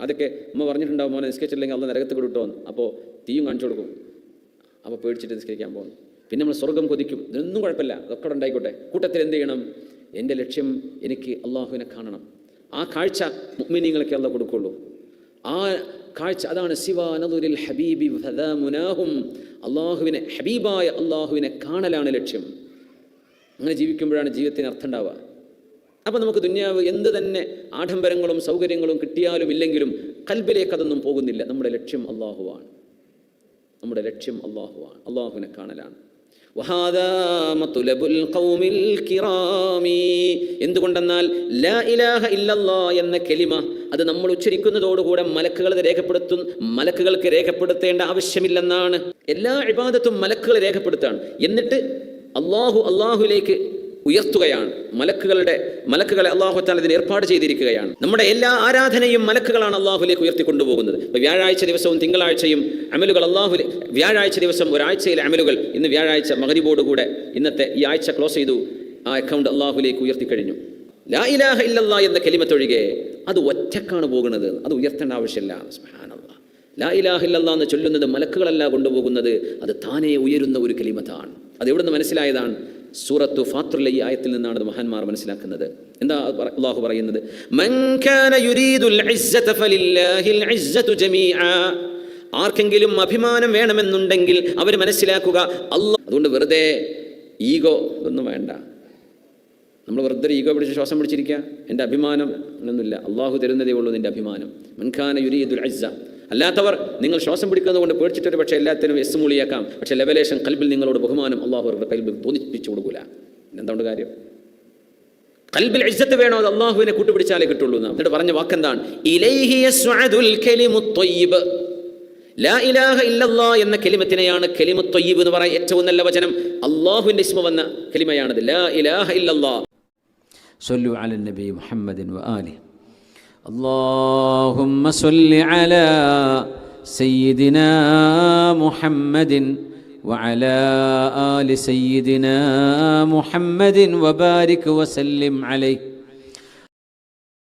അതൊക്കെ ഉമ്മ പറഞ്ഞിട്ടുണ്ടാവും, മോനെ നിസ്കരിച്ചില്ലെങ്കിൽ അള്ള നരകത്ത് കിട്ടുമെന്ന്. അപ്പോൾ തീയും കാണിച്ചു കൊടുക്കും. അപ്പോൾ പേടിച്ചിട്ട് നിസ്കരിക്കാൻ പോകുന്നു. പിന്നെ നമ്മൾ സ്വർഗ്ഗം കൊതിക്കും. ഇതൊന്നും കുഴപ്പമില്ല, അതൊക്കെ ഉണ്ടായിക്കോട്ടെ. കൂട്ടത്തിൽ എന്ത് ചെയ്യണം? എൻ്റെ ലക്ഷ്യം എനിക്ക് അള്ളാഹുവിനെ കാണണം. ആ കാഴ്ച മുഅ്മിനീങ്ങൾക്ക് അള്ളാഹ് കൊടുക്കുള്ളൂ. ആ കാഴ്ച അതാണ് സിവാ നദുരിൽ ഹബീബി ഫദാ മുനാഹും. അള്ളാഹുവിനെ, ഹബീബായ അള്ളാഹുവിനെ കാണലാണ് ലക്ഷ്യം. അങ്ങനെ ജീവിക്കുമ്പോഴാണ് ജീവിതത്തിന് അർത്ഥം ഉണ്ടാവുക. അപ്പോൾ നമുക്ക് ദുനിയാവ് എന്ത് തന്നെ ആഡംബരങ്ങളും സൗകര്യങ്ങളും കിട്ടിയാലും ഇല്ലെങ്കിലും ഖൽബിലേക്ക് അതൊന്നും പോകുന്നില്ല. നമ്മുടെ ലക്ഷ്യം അള്ളാഹുവാണ്. നമ്മുടെ ലക്ഷ്യം അള്ളാഹുവാണ്, അള്ളാഹുവിനെ കാണലാണ്. എന്തുകൊണ്ടെന്നാൽ ലാ ഇലാഹ ഇല്ലല്ലാഹ് എന്ന കലിമ അത് നമ്മൾ ഉച്ചരിക്കുന്നതോടുകൂടെ മലക്കുകൾക്ക് രേഖപ്പെടുത്തേണ്ട ആവശ്യമില്ലെന്നാണ്. എല്ലാ ഇബാദത്തും മലക്കുകൾ രേഖപ്പെടുത്താണ്. എന്നിട്ട് അള്ളാഹുലേക്ക് ഉയർത്തുകയാണ്. മലക്കുകളെ അള്ളാഹു തആല ഇതിന് ഏർപ്പാട് ചെയ്തിരിക്കുകയാണ്. നമ്മുടെ എല്ലാ ആരാധനയും മലക്കുകളാണ് അള്ളാഹുലേക്ക് ഉയർത്തിക്കൊണ്ടുപോകുന്നത്. ഇപ്പോൾ വ്യാഴാഴ്ച ദിവസവും തിങ്കളാഴ്ചയും അമലുകൾ വ്യാഴാഴ്ച ദിവസം ഒരാഴ്ചയിലെ അമലുകൾ ഇന്ന് വ്യാഴാഴ്ച മഗ്രിബോടുകൂടെ ഇന്നത്തെ ഈ ആഴ്ച ക്ലോസ് ചെയ്തു. ആ അക്കൗണ്ട് അള്ളാഹുലേക്ക് ഉയർത്തിക്കഴിഞ്ഞു. ലാ ഇലാഹ ഇല്ലല്ലാഹ് എന്ന കലിമത്തൊഴികെ അത് ഒറ്റക്കാണ് പോകുന്നത്. അത് ഉയർത്തേണ്ട ആവശ്യമില്ല. സുബ്ഹാനല്ലാഹ്. ലാ ഇലാഹ ഇല്ലല്ലാഹ് എന്ന് ചൊല്ലുന്നത് മലക്കുകളല്ല കൊണ്ടുപോകുന്നത്, അത് താനേ ഉയരുന്ന ഒരു കലിമത്താണ്. അത് എവിടെ നിന്ന് മനസ്സിലായതാണ്? സൂറത്തു ഫാത്തിറിലെ ഈ ആയത്തിൽ നിന്നാണ് അത് മഹാന്മാർ മനസ്സിലാക്കുന്നത്. എന്താ അല്ലാഹു പറയുന്നത്? മൻ കാന യുരീദുൽ ഇസ്സത ഫലില്ലാഹിൽ ഇസ്സതു ജമീഅ. ആർക്കെങ്കിലും അഭിമാനം വേണമെന്നുണ്ടെങ്കിൽ അവർ മനസ്സിലാക്കുക അതുകൊണ്ട് വെറുതെ ഈഗോ ഒന്നും വേണ്ട. നമ്മൾ വെറുതെ ഈഗോ പിടിച്ച് ശ്വാസം പിടിച്ചിരിക്കുക. എൻ്റെ അഭിമാനം എന്നൊന്നുമില്ല. അള്ളാഹു തരുന്നതേ ഉള്ളൂ നിൻ്റെ അഭിമാനം. മൻ കാന യുരീദുൽ ഇസ്സ. അല്ലാത്തവർ നിങ്ങൾ ശ്വാസം പിടിക്കുന്നത് കൊണ്ട് പേടിച്ചിട്ടൊരു പക്ഷേ എല്ലാത്തിനും എസ് മൂളിയേക്കാം. പക്ഷേ ലെവലേഷൻ കൽബിൽ നിങ്ങളോട് ബഹുമാനം അള്ളാഹു അവരുടെ കൽബിൽ തോന്നിപ്പിച്ചു കൊടുക്കൂല. എന്തുകൊണ്ട് കാര്യം? കൽബിൽ ഇസ്സത്ത് വേണോ? അത് അള്ളാഹുവിനെ കൂട്ടുപിടിച്ചാലേ കിട്ടുള്ളൂ. എന്നിട്ട് പറഞ്ഞ വാക്കെന്താണ്? ഇലൈഹി യസ്അദുൽ കലിമുത് ത്വയ്യിബ്. ലാ ഇലാഹ ഇല്ലല്ലാഹ് എന്ന കലിമത്തിനെയാണ് കലിമുത് ത്വയ്യിബ് എന്ന് പറയാൻ ഏറ്റവും നല്ല വചനം. അള്ളാഹുവിൻ്റെ ഇസ്മ വന്ന കലിമയാണത്. ലാ ഇലാഹ ഇല്ലല്ലാഹ്. സ്വല്ലു അലൻ നബി മുഹമ്മദിൻ വആലിഹി. اللهم صل على سيدنا محمد وعلى آل سيدنا محمد وبارك وسلم عليه.